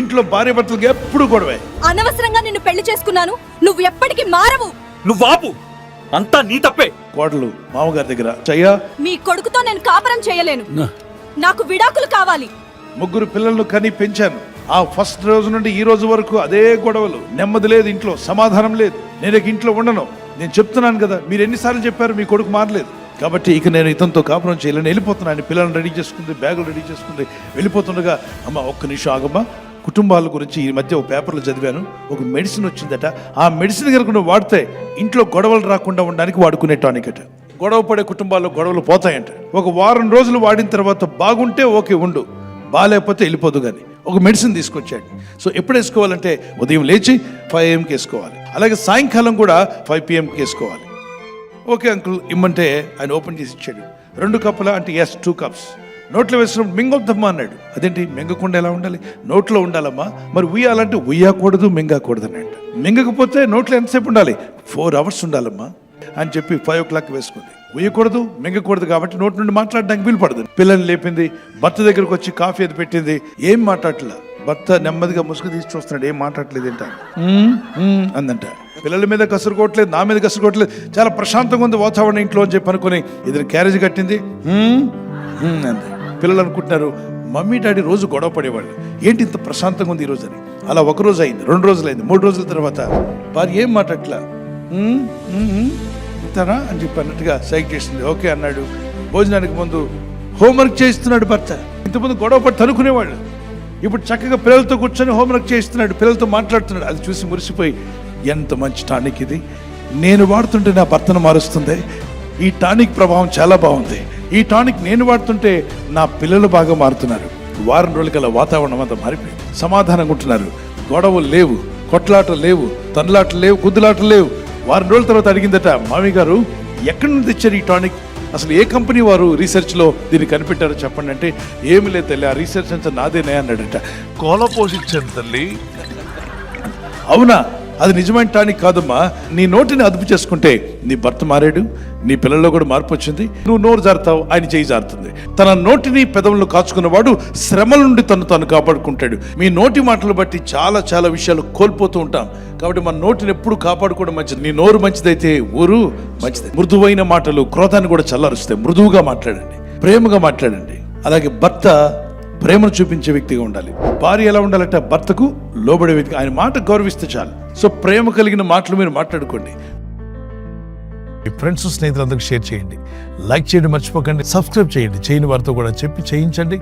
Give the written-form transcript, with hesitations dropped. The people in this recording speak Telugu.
ఇంట్లో భార్య భర్తలకు ఎప్పుడు గొడవే. అనవసరంగా నిన్ను పెళ్లి చేసుకున్నాను, నువ్వు ఎప్పటికీ మారవు. నువ్వు ఆపు, అంతా నీ తప్పే. కోడలు మామగారి దగ్గర చయ్యా, మీ కొడుకుతో నేను కాపురం చేయలేను, నాకు విడాకులు కావాలి. 3 పిల్లలను కని పెంచాను. ఆ ఫస్ట్ రోజు నుండి ఈ రోజు వరకు అదే గొడవలు, నెమ్మది లేదు ఇంట్లో, సమాధానం లేదు. నేను ఇంట్లో ఉండను. నేను చెప్తున్నాను కదా, మీరు ఎన్నిసార్లు చెప్పారు మీ కొడుకు మారలేదు. కాబట్టి ఇక నేను ఇతనితో కాపురం చేయలేను, వెళ్ళిపోతున్నాను. పిల్లలను రెడీ చేసుకుంది, బ్యాగులు రెడీ చేసుకుంది, వెళ్ళిపోతుండగా అమ్మ ఒక్క నిమిషం ఆగమ్మా, కుటుంబాల గురించి ఈ మధ్య ఒక పేపర్లో చదివాను, ఒక మెడిసిన్ వచ్చిందట. ఆ మెడిసిన్ కనుక నువ్వు వాడితే ఇంట్లో గొడవలు రాకుండా ఉండడానికి వాడుకునే టానిక్ అట. గొడవ పడే కుటుంబాల్లో గొడవలు పోతాయంట. ఒక వారం రోజులు వాడిన తర్వాత బాగుంటే ఓకే ఉండు, బాగాలేకపోతే వెళ్ళిపోదు. కానీ ఒక మెడిసిన్ తీసుకొచ్చాడు. సో ఎప్పుడు వేసుకోవాలంటే ఉదయం లేచి 5 AM వేసుకోవాలి, అలాగే సాయంకాలం కూడా 5 PM వేసుకోవాలి. ఓకే అంకుల్ ఇమ్మంటే ఆయన ఓపెన్ చేసి ఇచ్చాడు. 2 కప్పుల అంటే ఎస్ 2 cups. నోట్లో వేసినప్పుడు మింగొద్దమ్మా అన్నాడు. అదేంటి మింగకుండా ఎలా ఉండాలి? నోట్లో ఉండాలమ్మా. మరి ఉయ్యాలంటే ఉయ్యకూడదు, మింగకూడదు అన్నాడు. మింగకపోతే నోట్లో ఎంతసేపు ఉండాలి? 4 hours ఉండాలమ్మా అని చెప్పి 5 o'clock వేసుకుంది. ఉయ్యకూడదు, మింగకూడదు కాబట్టి నోటి నుండి మాట్లాడడానికి వీలు పడదు. పిల్లల్ని లేపింది, భర్త దగ్గరకు వచ్చి కాఫీ అది పెట్టింది. ఏం మాట్లాడట్లా. భర్త నెమ్మదిగా ముసుగు తీసి చూస్తున్నాడు, ఏం మాట్లాడలేదు ఏంట అందంట. పిల్లల మీద కసురుకోవట్లేదు, నా మీద కసురుకోవట్లేదు, చాలా ప్రశాంతంగా ఉంది వాతావరణం ఇంట్లో అని చెప్పి అనుకుని ఇద్దరు క్యారేజ్ కట్టింది అంది. పిల్లలు అనుకుంటున్నారు మమ్మీ డాడీ రోజు గొడవ పడేవాళ్ళు, ఏంటి ఇంత ప్రశాంతంగా ఉంది ఈరోజు అని. అలా 1 రోజు అయింది, 2 రోజులు అయింది, 3 రోజుల తర్వాత భార్య ఏం మాట్లాడట్లా, ఇంతనా అని చెప్పి అన్నట్టుగా సైక్ చేసింది. ఓకే అన్నాడు. భోజనానికి ముందు హోంవర్క్ చేయిస్తున్నాడు భర్త. ఇంతకుముందు గొడవ పడి తనుకునేవాళ్ళు, ఇప్పుడు చక్కగా పిల్లలతో కూర్చొని హోంవర్క్ చేయిస్తున్నాడు, పిల్లలతో మాట్లాడుతున్నాడు. అది చూసి మురిసిపోయి ఎంత మంచి టానిక్ ఇది, నేను వాడుతుంటే నా భర్తను మారుస్తుంది, ఈ టానిక్ ప్రభావం చాలా బాగుంది, ఈ టానిక్ నేను వాడుతుంటే నా పిల్లలు బాగా మారుతున్నారు. వారం రోజులకల్లా వాతావరణం అంతా మారిపోయింది, సమాధానంగా ఉంటున్నారు, గొడవలు లేవు, కొట్లాటలు లేవు, తన్నులాటలు లేవు, గుద్దులాటలు లేవు. వారం రోజుల తర్వాత అడిగిందట, మామయ్య గారు ఎక్కడి నుంచి తెచ్చారు ఈ టానిక్, అసలు ఏ కంపెనీ వారు రీసెర్చ్లో దీన్ని కనిపెట్టారో చెప్పండి అంటే, ఏమి లేదు తల్లి, ఆ రీసెర్చ్ అంతా నాదేనే అన్నాడట. కోల పోషించాను తల్లి. అవునా, అది నిజమైన టానిక్ కాదమ్మా, నీ నోటిని అదుపు చేసుకుంటే నీ భర్త మారాడు, నీ పిల్లల్లో కూడా మార్పు వచ్చింది. నువ్వు నోరు జారుతావు, ఆయన చేయి జారుతుంది. తన నోటిని పెదవులను కాచుకున్నవాడు శ్రమల నుండి తను కాపాడుకుంటాడు. మీ నోటి మాటలు బట్టి చాలా చాలా విషయాలు కోల్పోతూ ఉంటాం. కాబట్టి మన నోటిని ఎప్పుడు కాపాడుకోవడం మంచిది. నీ నోరు మంచిదైతే ఊరు మంచిది. మృదువైన మాటలు క్రోధాన్ని కూడా చల్లారుస్తాయి. మృదువుగా మాట్లాడండి, ప్రేమగా మాట్లాడండి. అలాగే భర్త ప్రేమను చూపించే వ్యక్తిగా ఉండాలి. భార్య ఎలా ఉండాలంటే భర్తకు లోబడే వ్యక్తి, ఆయన మాట గౌరవిస్తే చాలు. సో ప్రేమ కలిగిన మాటలు మీరు మాట్లాడుకోండి. మీ ఫ్రెండ్స్ స్నేహితులందరికీ షేర్ చేయండి, లైక్ చేయడం మర్చిపోకండి, సబ్స్క్రైబ్ చేయండి, చేయని వారితో కూడా చెప్పి చేయించండి.